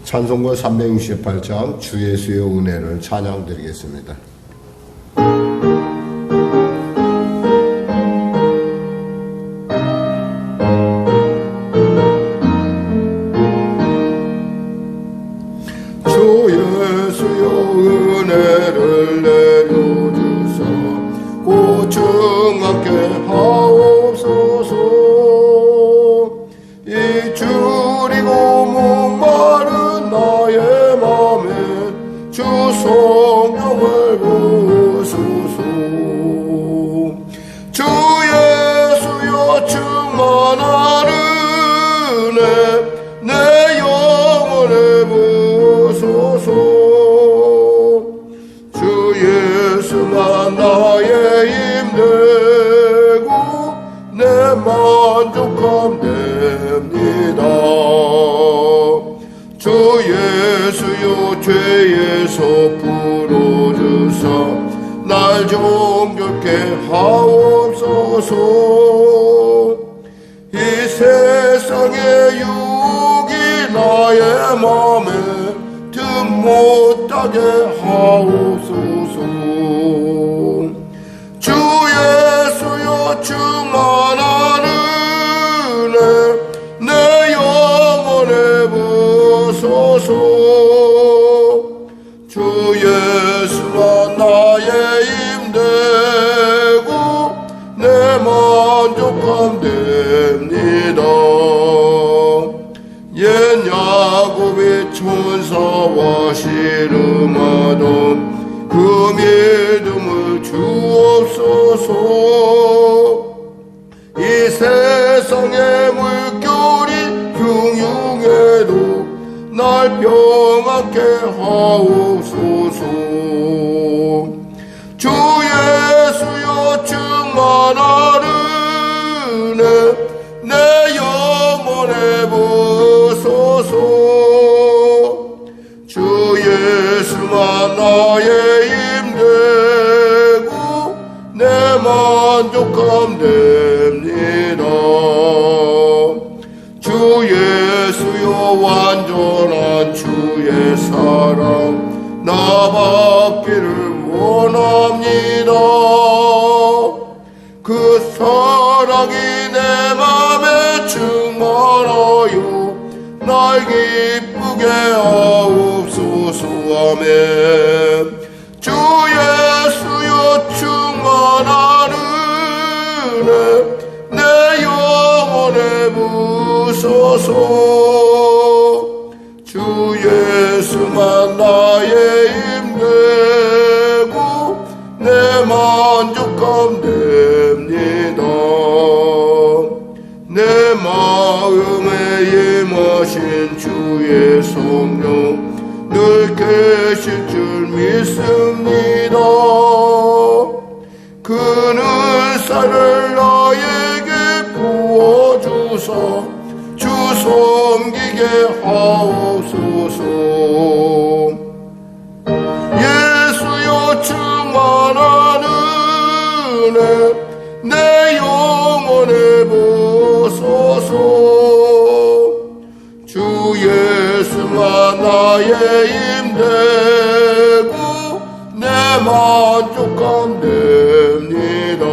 찬송가 368장 주 예수의 은혜를 찬양드리겠습니다. 주 예수의 은혜를 내려주사 고증하게 하옵소서. 이 줄이고 목마른 나의 맘에 주 성령을 부으소서. 주 예수여 충만한 은혜 내 영혼에 부으소서. 주 예수만 나의 힘되고 내 만족함 됩니다. 주 예수여 죄에서 풀어주사 날 정결케 하옵소서. 이 세상의 유혹이 나의 맘에 틈 못하게 하옵소서. 주 예수여 충만한 은혜 내 영혼에 부으소서. 주 예수만 나의 힘되고 내 만족함 됩니다. 옛 야곱의 천사와 씨름하던 그 믿음을 주옵소서. 이 세상의 물결이 흉흉해도 날 평안케 하옵소서. 주 예수여 충만한 은혜 내 영혼에 부으소서. 주 예수만 나의 힘되고 내 만족함 됩니다. 주 예수여 완전한 주의 사랑 나 받기를 원합니다. 그 사랑이 내 맘에 충만하여 날 기쁘게 하옵소서. 아멘. 주 예수여 충만한 은혜 내 영혼에 부으소서. 주 예수만 나의 힘되고 내 만족함 됩니다. 내 마음에 임하신 주의 성령 늘 계실 줄 믿습니다. 그 은사를 나에게 부어주사 주 섬기게 하옵소서. 예수여 충만한 은혜 내 영혼에 부으소서. 주 예수만 나의 힘되고 내 만족함 됩니다.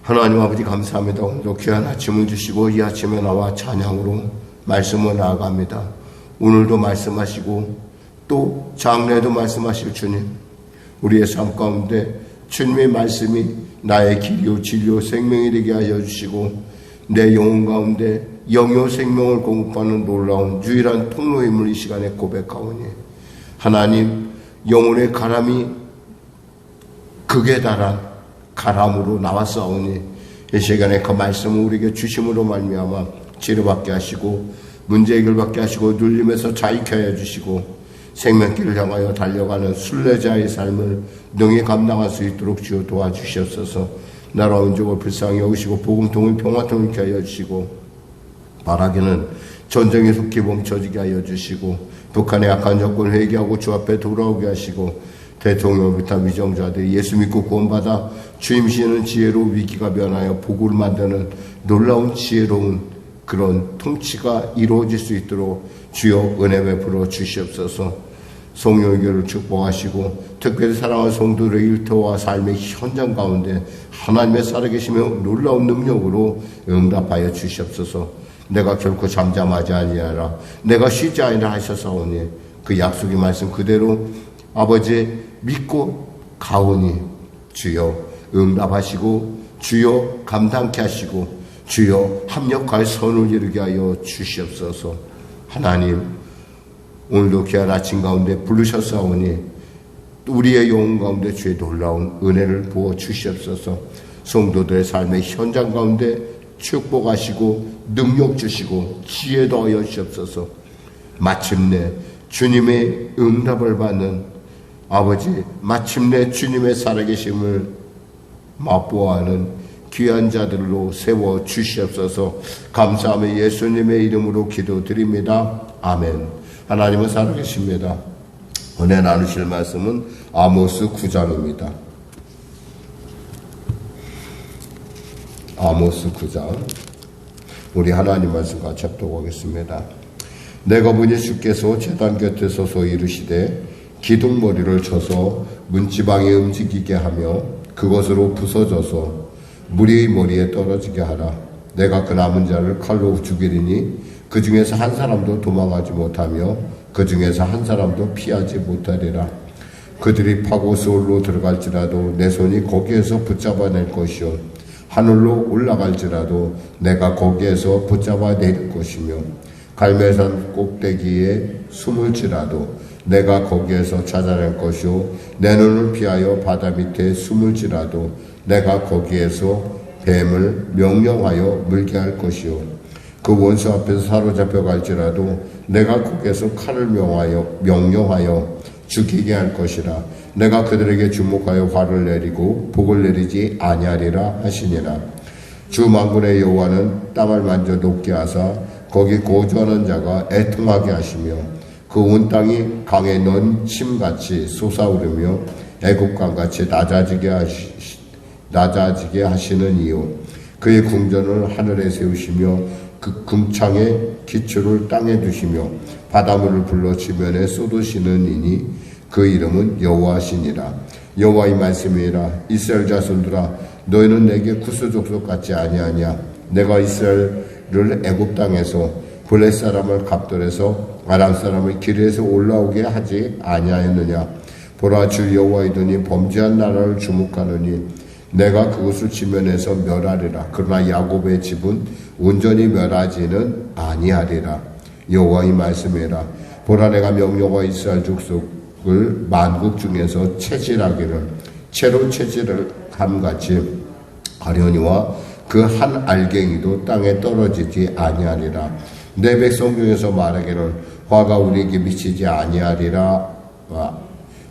하나님 아버지 감사합니다. 오늘도 귀한 아침을 주시고 이 아침에 나와 찬양으로 말씀을 나아갑니다. 오늘도 말씀하시고 또 장래도 말씀하실 주님, 우리의 삶 가운데 주님의 말씀이 나의 길이요 진리요 생명이 되게 하여 주시고 내 영혼 가운데 영요 생명을 공급하는 놀라운 유일한 통로임을 이 시간에 고백하오니 하나님 영혼의 가람이 극에 달한 가람으로 나왔사오니 이 시간에 그 말씀을 우리에게 주심으로 말미암아 치료받게 하시고 문제 해결받게 하시고 눌림에서 자유케 하여 주시고 생명길을 향하여 달려가는 순례자의 삶을 능히 감당할 수 있도록 주여 도와주시옵소서. 나라와 민족을 불쌍히 여기시고 복음통을 평화통일케 하여 주시고 바라기는 전쟁의 속히 멈춰지게 하여 주시고 북한의 악한 정권 회개하고 주 앞에 돌아오게 하시고 대통령을 비롯한 위정자들이 예수 믿고 구원받아 주임시는 지혜로 위기가 변하여 복을 만드는 놀라운 지혜로운 그런 통치가 이루어질 수 있도록 주여 은혜 베풀어 주시옵소서. 성령교를 축복하시고 특별히 사랑하는 성도들의 일터와 삶의 현장 가운데 하나님의 살아계시며 놀라운 능력으로 응답하여 주시옵소서. 내가 결코 잠잠하지 아니하라, 내가 쉬지 아니라 하셨사오니 그 약속의 말씀 그대로 아버지 믿고 가오니 주여 응답하시고 주여 감당케 하시고 주여 합력할 선을 이루게 하여 주시옵소서. 하나님 오늘도 귀한 아침 가운데 부르셨사오니 우리의 영혼 가운데 주의 놀라운 은혜를 부어 주시옵소서. 성도들의 삶의 현장 가운데 축복하시고 능력 주시고 지혜 더하여 주시옵소서. 마침내 주님의 응답을 받는 아버지, 마침내 주님의 살아계심을 맛보아하는 귀한 자들로 세워 주시옵소서. 감사하며 예수님의 이름으로 기도드립니다. 아멘. 하나님은 살아계십니다. 오늘 나누실 말씀은 아모스 9장입니다. 아모스 9장. 우리 하나님 말씀 같이 합독하겠습니다. 내가 보니 주께서 제단 곁에 서서 이르시되 기둥머리를 쳐서 문지방이 움직이게 하며 그것으로 부서져서 무리의 머리에 떨어지게 하라. 내가 그 남은 자를 칼로 죽이리니 그 중에서 한 사람도 도망하지 못하며 그 중에서 한 사람도 피하지 못하리라. 그들이 파고 스올로 들어갈지라도 내 손이 거기에서 붙잡아낼 것이요 하늘로 올라갈지라도 내가 거기에서 붙잡아 내릴 것이며 갈멜산 꼭대기에 숨을지라도 내가 거기에서 찾아낼 것이요 내 눈을 피하여 바다 밑에 숨을지라도 내가 거기에서 뱀을 명령하여 물게 할 것이요 그 원수 앞에서 사로잡혀 갈지라도 내가 거기에서 칼을 명령하여 죽이게 할 것이라. 내가 그들에게 주목하여 화를 내리고 복을 내리지 아니하리라 하시니라. 주 만군의 여호와는 땅을 만져 높게 하사 거기 거주하는 자가 애통하게 하시며 그 온 땅이 강에 넣은 침같이 솟아오르며 애국강같이 낮아지게 하시는 이유. 그의 궁전을 하늘에 세우시며 그 궁창의 기초를 땅에 두시며 바닷물을 불러 지면에 쏟으시는 이니 그 이름은 여호와시니라. 여호와의 말씀이라. 이스라엘 자손들아 너희는 내게 구수족속 같지 아니하냐. 내가 이스라엘을 애굽 땅에서 블레 사람을 갑돌에서 아람 사람을 길에서 올라오게 하지 아니하였느냐. 보라 주 여호와이더니 범죄한 나라를 주목하느니 내가 그것을 지면에서 멸하리라. 그러나 야곱의 집은 온전히 멸하지는 아니하리라. 여호와의 말씀이라. 보라 내가 명령하여 이스라엘 족속을 만국 중에서 채질하기를 채로 채질을 함같이 하려니와 그 한 알갱이도 땅에 떨어지지 아니하리라. 내 백성 중에서 말하기를 화가 우리에게 미치지 아니하리라.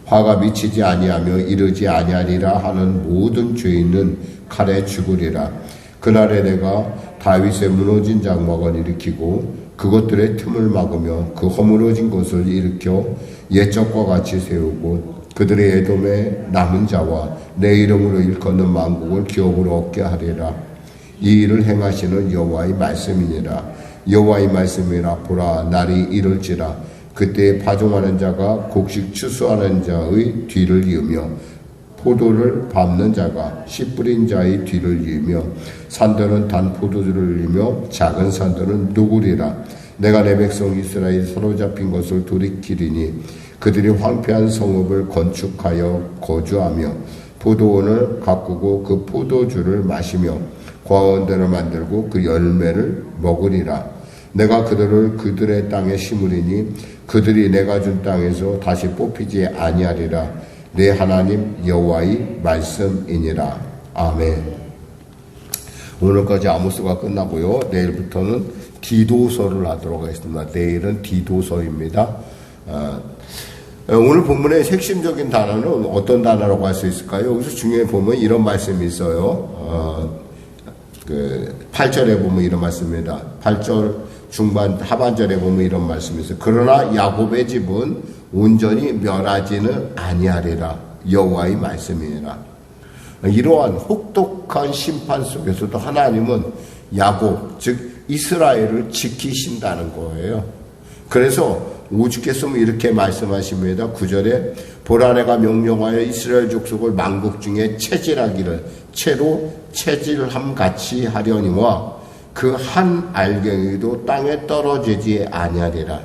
화가 미치지 아니하며 이르지 아니하리라 하는 모든 죄인은 칼에 죽으리라. 그날에 내가 다윗의 무너진 장막을 일으키고 그것들의 틈을 막으며 그 허물어진 것을 일으켜 옛적과 같이 세우고 그들의 에돔의 남은 자와 내 이름으로 일컫는 만국을 기업으로 얻게 하리라. 이 일을 행하시는 여호와의 말씀이니라. 여호와의 말씀이라. 보라 날이 이를지라. 그때 파종하는 자가 곡식 추수하는 자의 뒤를 이으며 포도를 밟는 자가 씨 뿌린 자의 뒤를 이으며 산들은 단 포도주를 이으며 작은 산들은 누구리라. 내가 내 백성 이스라엘이 사로잡힌 것을 돌이키리니 그들이 황폐한 성읍을 건축하여 거주하며 포도원을 가꾸고 그 포도주를 마시며 과원들을 만들고 그 열매를 먹으리라. 내가 그들을 그들의 땅에 심으리니 그들이 내가 준 땅에서 다시 뽑히지 아니하리라. 내 하나님 여호와의 말씀이니라. 아멘. 오늘까지 아모스가 끝나고요. 내일부터는 디도서를 하도록 하겠습니다. 내일은 디도서입니다. 오늘 본문의 핵심적인 단어는 어떤 단어라고 할 수 있을까요? 여기서 중요히 보면 이런 말씀이 있어요. 8절에 보면 이런 말씀입니다. 8절 중반 하반절에 보면 이런 말씀이 있어요. 그러나 야곱의 집은 온전히 멸하지는 아니하리라. 여호와의 말씀이니라. 이러한 혹독한 심판 속에서도 하나님은 야곱, 즉 이스라엘을 지키신다는 거예요. 그래서 오죽했으면 이렇게 말씀하십니다. 9절에 보라 내가 명령하여 이스라엘 족속을 만국 중에 체질하기를 채로 체질함같이 하려니와 그 한 알갱이도 땅에 떨어지지 아니하리라.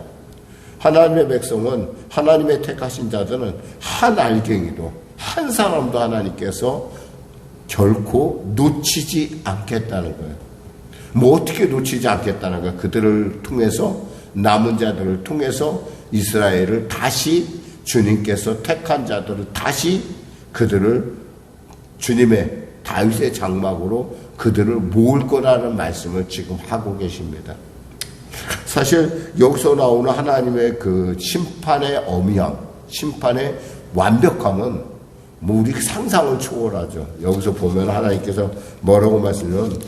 하나님의 백성은, 하나님의 택하신 자들은 한 알갱이도, 한 사람도 하나님께서 결코 놓치지 않겠다는 거예요. 뭐 어떻게 놓치지 않겠다는 거예요. 그들을 통해서, 남은 자들을 통해서 이스라엘을 다시 주님께서 택한 자들을 다시 그들을 주님의 다윗의 장막으로 그들을 모을 거라는 말씀을 지금 하고 계십니다. 사실 여기서 나오는 하나님의 그 심판의 어미함, 심판의 완벽함은 뭐 우리 상상을 초월하죠. 여기서 보면 하나님께서 뭐라고 말씀하면,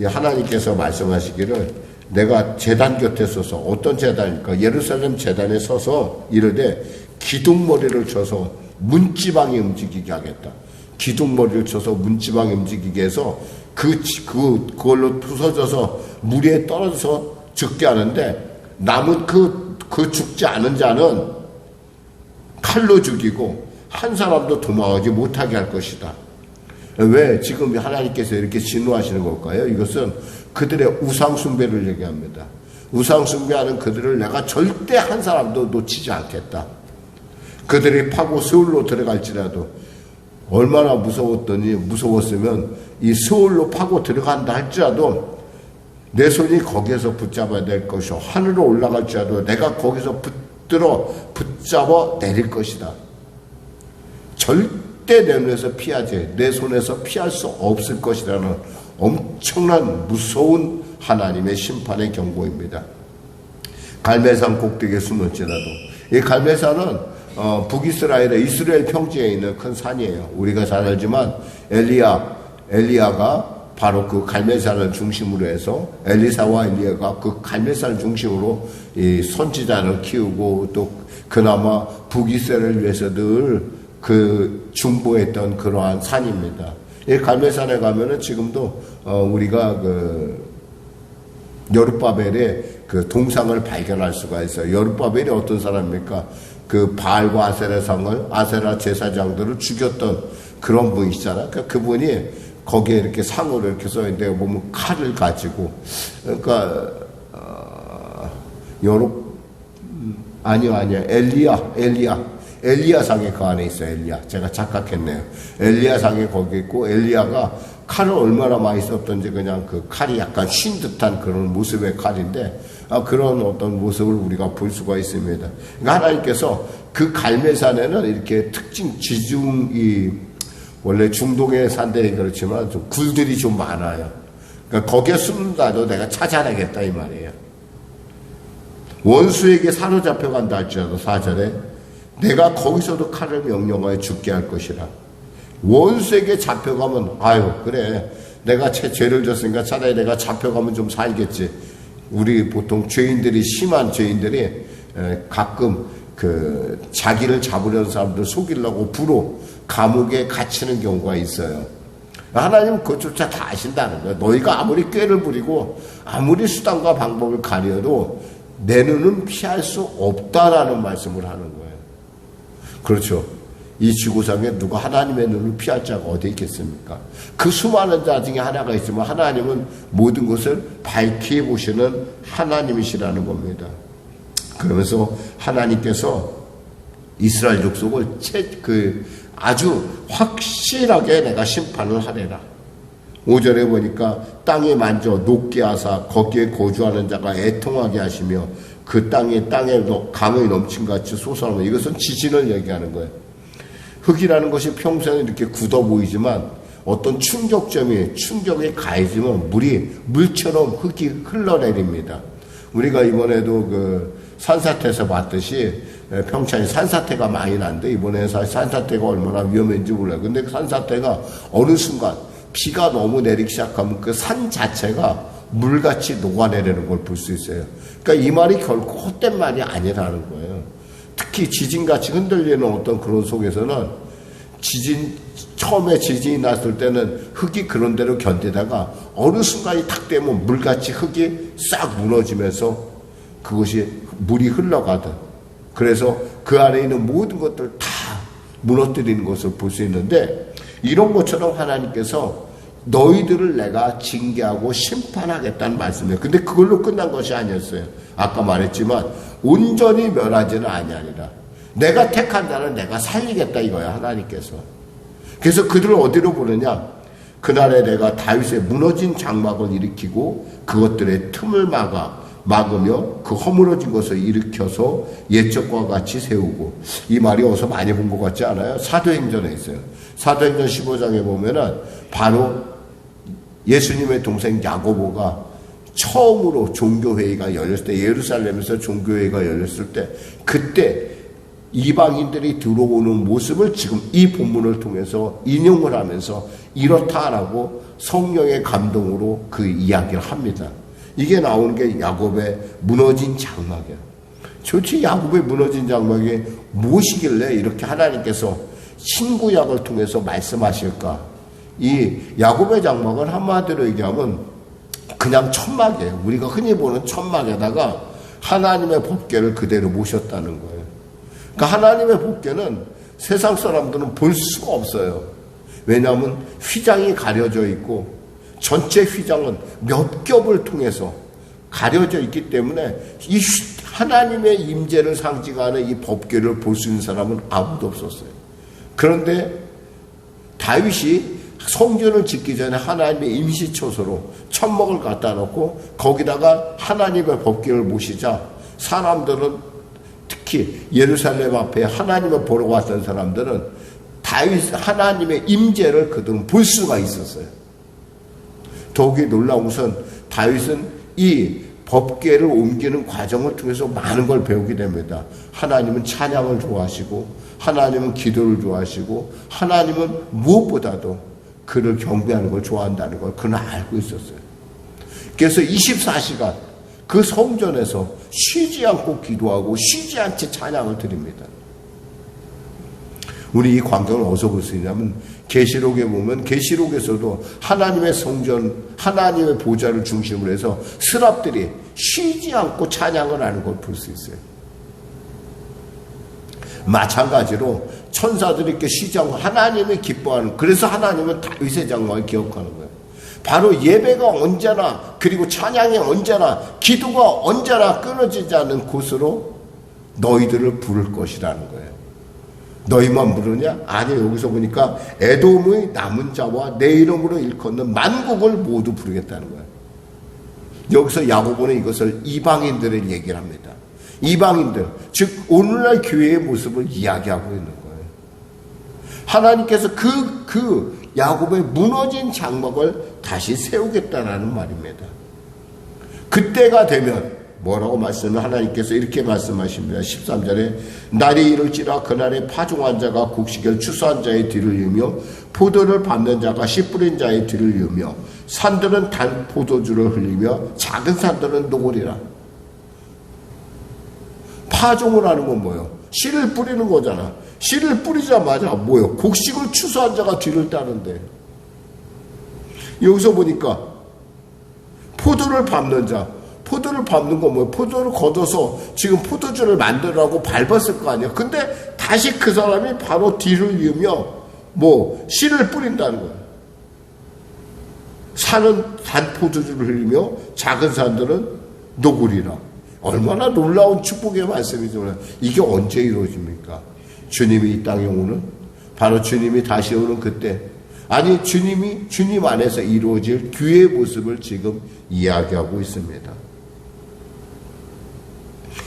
하나님께서 말씀하시기를 내가 제단 곁에 서서, 어떤 제단일까? 예루살렘 제단에 서서 이르되 기둥머리를 쳐서 문지방이 움직이게 하겠다. 기둥머리를 쳐서 문지방이 움직이게 해서 그걸로 부서져서 물에 떨어져서 죽게 하는데, 남은 그 죽지 않은 자는 칼로 죽이고 한 사람도 도망하지 못하게 할 것이다. 왜 지금 하나님께서 이렇게 진노하시는 걸까요? 이것은 그들의 우상숭배를 얘기합니다. 우상숭배하는 그들을 내가 절대 한 사람도 놓치지 않겠다. 그들이 파고 스올로 들어갈지라도, 얼마나 무서웠으면 이 스올로 파고 들어간다 할지라도 내 손이 거기에서 붙잡아야 될 것이요, 하늘로 올라갈지라도 내가 거기서 붙잡아 내릴 것이다. 절대 내 눈에서 피하지, 내 손에서 피할 수 없을 것이라는 엄청난 무서운 하나님의 심판의 경고입니다. 갈멜산 꼭대기에 숨을지라도, 이 갈멜산은 북이스라엘의 이스라엘 평지에 있는 큰 산이에요. 우리가 잘 알지만 엘리야가 바로 그 갈멜산을 중심으로 해서, 엘리사와 엘리야가 그 갈멜산을 중심으로 이 선지자를 키우고, 또 그나마 북이스라엘을 위해서 늘 그 중보했던 그러한 산입니다. 이 갈멜산에 가면은 지금도 우리가 그 여룹바벨의 그 동상을 발견할 수가 있어요. 여룹바벨이 어떤 사람입니까? 그 바알과 아세라 제사장들을 죽였던 그런 분이시잖아요. 그러니까 그분이 거기에 이렇게 상으로 이렇게 써 있는데, 보면 칼을 가지고, 그러니까 엘리야상이 그 안에 있어요. 엘리야. 제가 착각했네요. 엘리야상이 거기 있고, 엘리야가 칼을 얼마나 많이 썼던지 그냥 그 칼이 약간 쉰 듯한 그런 모습의 칼인데, 그런 어떤 모습을 우리가 볼 수가 있습니다. 그러니까 하나님께서 그 갈멜산에는 이렇게 특징 지중이, 원래 중동의 산들이 그렇지만 좀 굴들이 좀 많아요. 그러니까 거기에 숨는다도 내가 찾아내겠다 이 말이에요. 원수에게 사로잡혀간다 할지라도 4절에 내가 거기서도 칼을 명령하여 죽게 할 것이라. 원수에게 잡혀가면, 아유 그래 내가 죄를 졌으니까 차라리 내가 잡혀가면 좀 살겠지. 우리 보통 죄인들이, 심한 죄인들이 가끔 그 자기를 잡으려는 사람들 속이려고 부로 감옥에 갇히는 경우가 있어요. 하나님은 그것조차 다 아신다는 거예요. 너희가 아무리 꾀를 부리고 아무리 수단과 방법을 가려도 내 눈은 피할 수 없다라는 말씀을 하는 거예요. 그렇죠. 이 지구상에 누가 하나님의 눈을 피할 자가 어디 있겠습니까? 그 수많은 자 중에 하나가 있지만 하나님은 모든 것을 밝히 보시는 하나님이시라는 겁니다. 그러면서 하나님께서 이스라엘 족속을 아주 확실하게 내가 심판을 하리라. 5절에 보니까 땅에 만져 녹게 하사 거기에 거주하는 자가 애통하게 하시며 그 땅에 강이 넘친같이 솟아오르며, 이것은 지진을 얘기하는 거예요. 흙이라는 것이 평소에는 이렇게 굳어 보이지만 어떤 충격이 가해지면 물처럼 흙이 흘러내립니다. 우리가 이번에도 그 산사태에서 봤듯이 평창에 산사태가 많이 난데, 이번에 산사태가 얼마나 위험했는지 몰라요. 근데 그 산사태가 어느 순간 비가 너무 내리기 시작하면 그 산 자체가 물같이 녹아내리는 걸 볼 수 있어요. 그러니까 이 말이 결코 헛된 말이 아니라는 거예요. 특히 지진같이 흔들리는 어떤 그런 속에서는 처음에 지진이 났을 때는 흙이 그런 대로 견디다가 어느 순간이 탁 되면 물같이 흙이 싹 무너지면서 그것이 물이 흘러가든, 그래서 그 안에 있는 모든 것들 다 무너뜨리는 것을 볼 수 있는데, 이런 것처럼 하나님께서 너희들을 내가 징계하고 심판하겠다는 말씀이에요. 근데 그걸로 끝난 것이 아니었어요. 아까 말했지만 온전히 멸하지는 아니하리라. 내가 택한 자는 내가 살리겠다 이거야, 하나님께서. 그래서 그들을 어디로 보느냐? 그날에 내가 다윗의 무너진 장막을 일으키고 그것들의 틈을 막으며 그 허물어진 것을 일으켜서 옛적과 같이 세우고. 이 말이 어디서 많이 본 것 같지 않아요? 사도행전에 있어요. 사도행전 15장에 보면은 바로 예수님의 동생 야고보가 처음으로 종교회의가 열렸을 때, 예루살렘에서 종교회의가 열렸을 때, 그때 이방인들이 들어오는 모습을 지금 이 본문을 통해서 인용을 하면서 이렇다라고 성령의 감동으로 그 이야기를 합니다. 이게 나오는 게 야곱의 무너진 장막이에요. 도대체 야곱의 무너진 장막이 무엇이길래 이렇게 하나님께서 신구약을 통해서 말씀하실까? 이 야곱의 장막은 한마디로 얘기하면 그냥 천막이에요. 우리가 흔히 보는 천막에다가 하나님의 법궤를 그대로 모셨다는 거예요. 그러니까 하나님의 법궤는 세상 사람들은 볼 수가 없어요. 왜냐하면 휘장이 가려져 있고 전체 휘장은 몇 겹을 통해서 가려져 있기 때문에 이 하나님의 임재를 상징하는 이 법궤를 볼 수 있는 사람은 아무도 없었어요. 그런데 다윗이 성전을 짓기 전에 하나님의 임시초소로 천막을 갖다 놓고 거기다가 하나님의 법궤를 모시자 사람들은, 특히 예루살렘 앞에 하나님을 보러 왔던 사람들은 다윗 하나님의 임재를 그들은 볼 수가 있었어요. 더욱이 놀라운 것은 다윗은 이 법궤를 옮기는 과정을 통해서 많은 걸 배우게 됩니다. 하나님은 찬양을 좋아하시고 하나님은 기도를 좋아하시고 하나님은 무엇보다도 그를 경배하는 걸 좋아한다는 걸 그는 알고 있었어요. 그래서 24시간 그 성전에서 쉬지 않고 기도하고 쉬지 않지 찬양을 드립니다. 우리 이 광경을 어디서 볼 수 있냐면 계시록에 보면 계시록에서도 하나님의 성전, 하나님의 보좌를 중심으로 해서 스랍들이 쉬지 않고 찬양을 하는 걸 볼 수 있어요. 마찬가지로 천사들이 이렇게 쉬지 않고 하나님을 기뻐하는, 그래서 하나님은 다윗의 장막을 기억하는 거예요. 바로 예배가 언제나, 그리고 찬양이 언제나, 기도가 언제나 끊어지지 않는 곳으로 너희들을 부를 것이라는 거예요. 너희만 부르냐? 아니, 여기서 보니까 에돔의 남은 자와 내 이름으로 일컫는 만국을 모두 부르겠다는 거예요. 여기서 야고보는 이것을 이방인들을 얘기를 합니다. 이방인들, 즉 오늘날 교회의 모습을 이야기하고 있는 거예요. 하나님께서 그 야곱의 무너진 장막을 다시 세우겠다라는 말입니다. 그때가 되면 뭐라고 말씀을 하나님께서 이렇게 말씀하십니다. 13절에 날이 이를지라 그날에 파종한 자가 곡식을 추수한 자의 뒤를 이으며 포도를 밟는 자가 씨 뿌린 자의 뒤를 이으며 산들은 단 포도주를 흘리며 작은 산들은 녹으리라. 파종을 하는 건 뭐예요? 씨를 뿌리는 거잖아. 씨를 뿌리자마자 뭐예요? 곡식을 추수한 자가 뒤를 따는데, 여기서 보니까 포도를 밟는 자, 포도를 밟는 건 뭐예요? 포도를 걷어서 지금 포도주를 만들라고 밟았을 거 아니에요. 근데 다시 그 사람이 바로 뒤를 이으며 씨를 뿌린다는 거예요. 산은 단 포도주를 흘리며 작은 산들은 녹으리라. 얼마나 놀라운 축복의 말씀이죠. 이게 언제 이루어집니까? 주님이 이 땅에 오는, 바로 주님이 다시 오는 그때, 아니 주님 안에서 이루어질 교회의 모습을 지금 이야기하고 있습니다.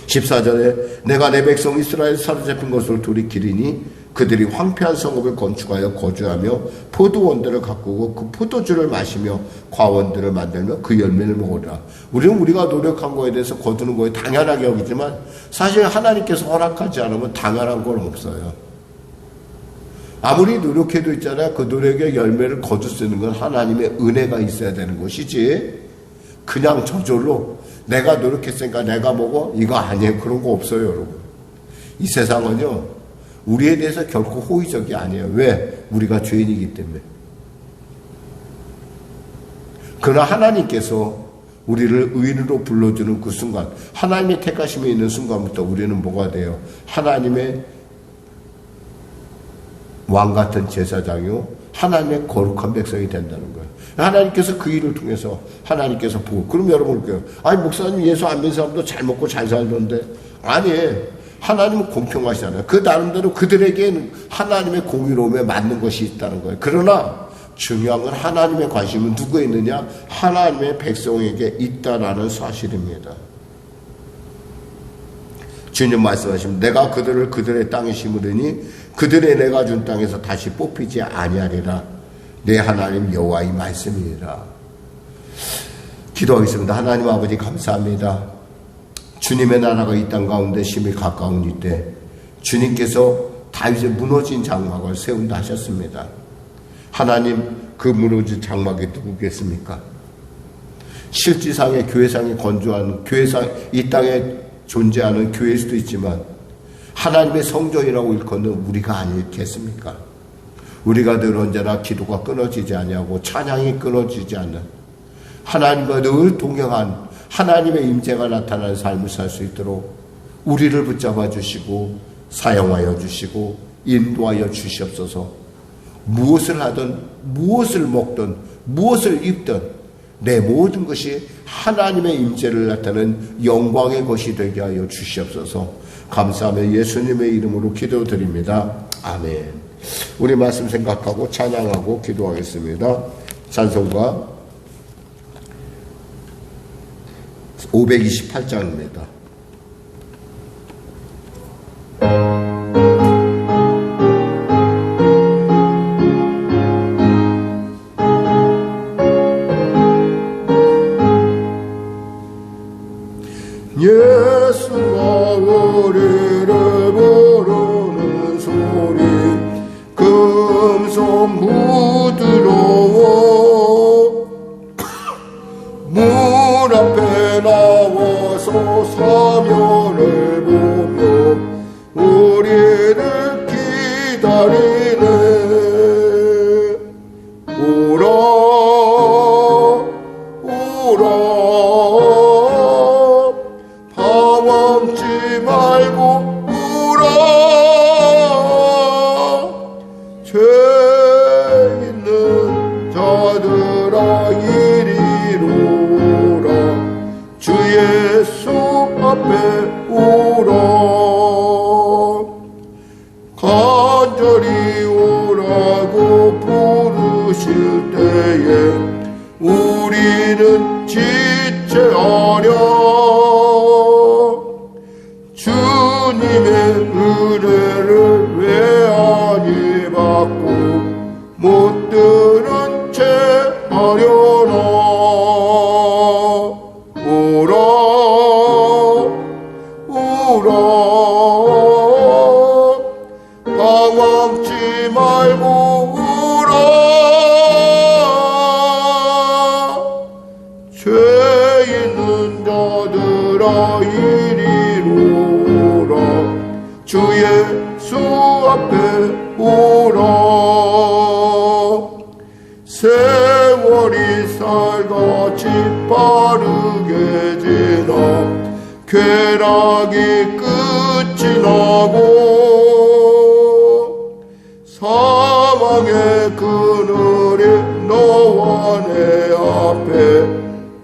14절에 내가 내 백성 이스라엘 사로잡힌 것을 돌이키리니 그들이 황폐한 성읍을 건축하여 거주하며 포도원들을 가꾸고 그 포도주를 마시며 과원들을 만들며 그 열매를 먹으리라. 우리는 우리가 노력한 거에 대해서 거두는 거에 당연하게 여기지만 사실 하나님께서 허락하지 않으면 당연한 건 없어요. 아무리 노력해도 있잖아요. 그 노력의 열매를 거둘 수 있는 건 하나님의 은혜가 있어야 되는 것이지, 그냥 저절로 내가 노력했으니까 내가 먹어? 이거 아니에요. 그런 거 없어요, 여러분. 이 세상은요, 우리에 대해서 결코 호의적이 아니에요. 왜? 우리가 죄인이기 때문에. 그러나 하나님께서 우리를 의인으로 불러주는 그 순간, 하나님의 택하심이 있는 순간부터 우리는 뭐가 돼요? 하나님의 왕 같은 제사장이요, 하나님의 거룩한 백성이 된다는 거예요. 하나님께서 그 일을 통해서 하나님께서 보고, 그럼 여러분 볼게요. 아니, 목사님 예수 안 믿는 사람도 잘 먹고 잘 살던데. 아니, 하나님은 공평하시잖아요. 그 나름대로 그들에게는 하나님의 공의로움에 맞는 것이 있다는 거예요. 그러나 중요한 건 하나님의 관심은 누구에 있느냐? 하나님의 백성에게 있다라는 사실입니다. 주님 말씀하시면 내가 그들을 그들의 땅에 심으리니 그들의 내가 준 땅에서 다시 뽑히지 아니하리라. 내 하나님 여호와의 말씀이니라. 기도하겠습니다. 하나님 아버지 감사합니다. 주님의 나라가 이 땅 가운데 심히 가까운 이때 주님께서 다윗의 무너진 장막을 세운다 하셨습니다. 하나님, 그 무너진 장막이 누구겠습니까? 실질상의 교회상에 건조한 교회상, 이 땅에 존재하는 교회일 수도 있지만 하나님의 성전이라고 일컫는 우리가 아니겠습니까? 우리가 늘 언제나 기도가 끊어지지 아니하고 찬양이 끊어지지 않는 하나님과 늘 동행한 하나님의 임재가 나타나는 삶을 살 수 있도록 우리를 붙잡아 주시고 사용하여 주시고 인도하여 주시옵소서. 무엇을 하든 무엇을 먹든 무엇을 입든 내 모든 것이 하나님의 임재를 나타내는 영광의 것이 되게 하여 주시옵소서. 감사하며 예수님의 이름으로 기도드립니다. 아멘. 우리 말씀 생각하고 찬양하고 기도하겠습니다. 찬송가 528장입니다. 예수가 우리를 부르는 소리 금손 부드러워 문 앞에 나와서 사면을 보며 우리를 기다리네. 오라 오라 방황치 말고 오라 죄 있는 자들아 이리로 오라 주 예수 앞에 오라 간절히 오라고 부르실 때에 우리는 지체하려 주님의 은혜를 왜 아니 받고 못 들은 채 하려나. 오라 오라 방황치 말고 오라 죄 있는 자들아 이리로 오라 주 예수 앞에 오라. 세월이 쌀같이 빠르게 지나 쾌락이 끝이 나고 사망의 그늘이 너와 내 앞에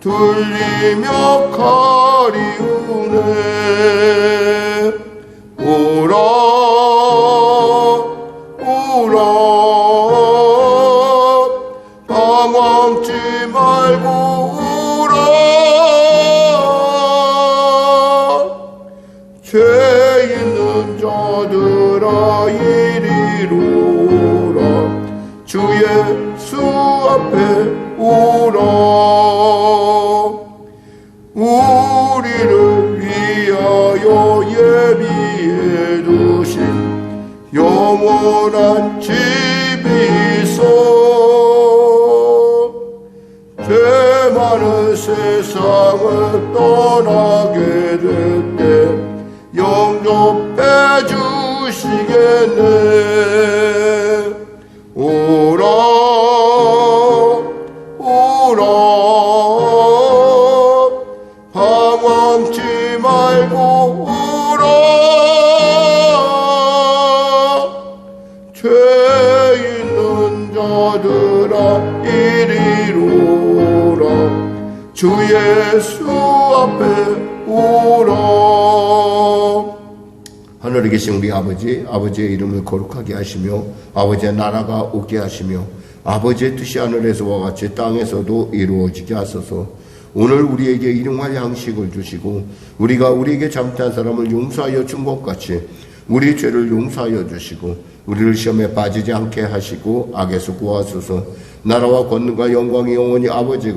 들리며 가리우네. 오라 오라 방황치 말고 오라 죄 있는 자들아 이리로 오라 주 예수 앞에 오라. 우리를 위하여 예비해 두신 영원한 집이 있어 죄 많은 세상을 떠나게 될 때 영접해 주시겠네. 방황치 말고 울어 죄 있는 자들아 이리로라 주 예수 앞에 오라. 하늘에 계신 우리 아버지, 아버지의 이름을 거룩하게 하시며 아버지의 나라가 오게 하시며 아버지의 뜻이 하늘에서와 같이 땅에서도 이루어지게 하소서. 오늘 우리에게 일용할 양식을 주시고 우리가 우리에게 잘못한 사람을 용서하여 준 것 같이 우리 죄를 용서하여 주시고 우리를 시험에 빠지지 않게 하시고 악에서 구하소서. 나라와 권능과 영광이 영원히 아버지